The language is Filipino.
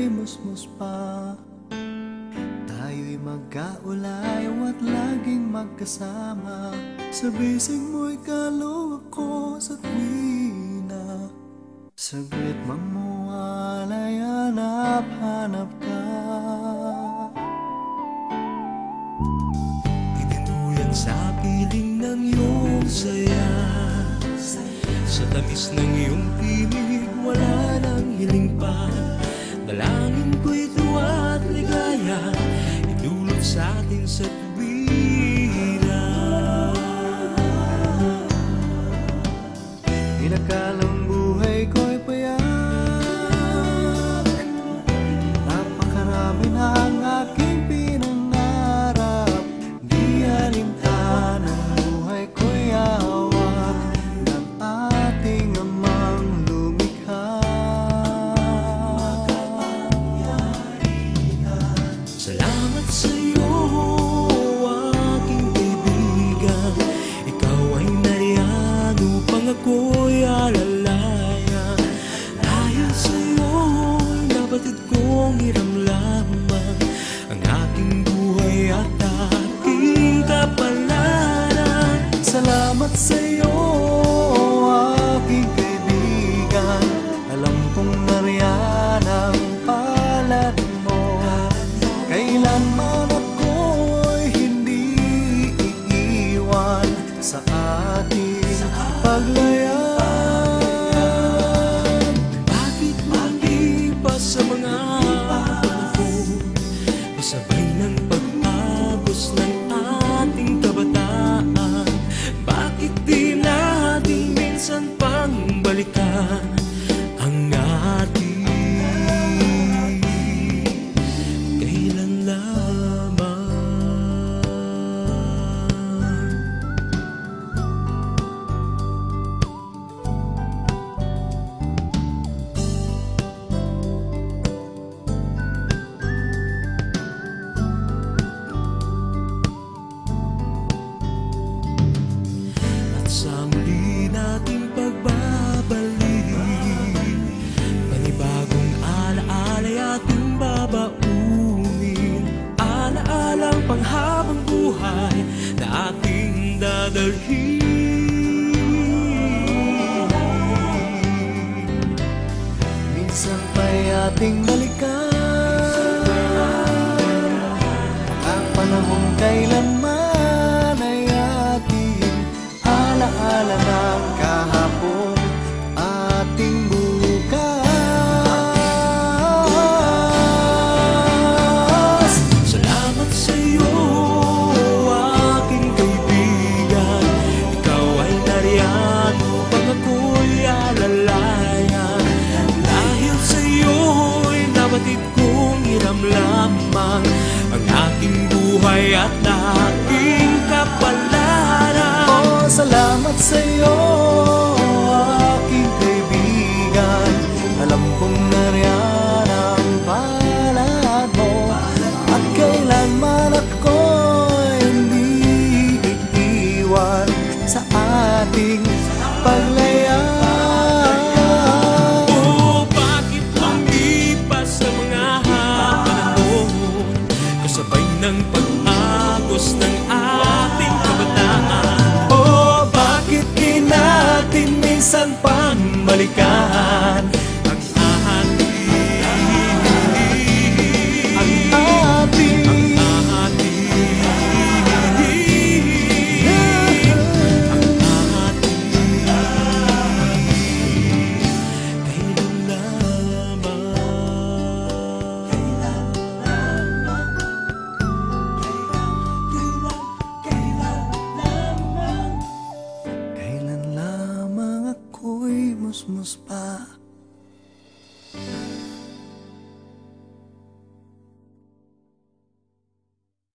musmus pa. Tayo'y magkaulayaw at laging magkasama. Sa bisig mo'y kaloob ko sa tuwina. Saglit mamuhalay, hanap-hanap ka. Itinuyan sa piling ng iyong saya, sa tamis ng iyong tinig wala nang hiling pa. Dalangin ko'y tuwa at ligaya, idulot sa atin sa tuwina. Inakalang buhay ko'y payak, napakarami na ang aking pinangarap. Di alintan ang buhay ko'y hawak ng ating amang lumikha. Salamat sa'yo, aking kaibigan. Ikaw ay nariyan upang ako'y alalaya. Dahil sa'yo'y nabatid kong iramlaman ang aking buhay at aking kapalaran. Salamat sa'yo, aking kaibigan. Alam kong nariyan ang palad mo. Kailanman ako'y hindi iiwan sa ating paglayag. Bakit malipas sa mga panahon, kasabay ng pag-agos ng ating kabataan? Bakit di natin minsan pang balikan ang ating kailan lamang? At sa muli nating pagbabalik, panibagong alaala'y ating babaunin. Alaalang panghabang buhay na ating dadalhin. Minsan pa'y ating balikan ang panahon kailanman ay ating alaala ng kahapon, ating bukas. Salamat sa'yo, aking kaibigan. Ikaw ay nariyan upang ako'y alalayan. Dahil sa'yo'y nabatid kong iramlamang ang aking buhay at aking kapalaran. Oh, salamat sa'yo, aking kaibigan. Alam kong nariyan ang palad mo, at kailanman ako'y hindi iiwan sa ating paglayag. Oh, bakit lumipas sa mga panahon, kasabay ng pag-agos ng ating kabataan? Oh, bakit di natin minsan pang balikan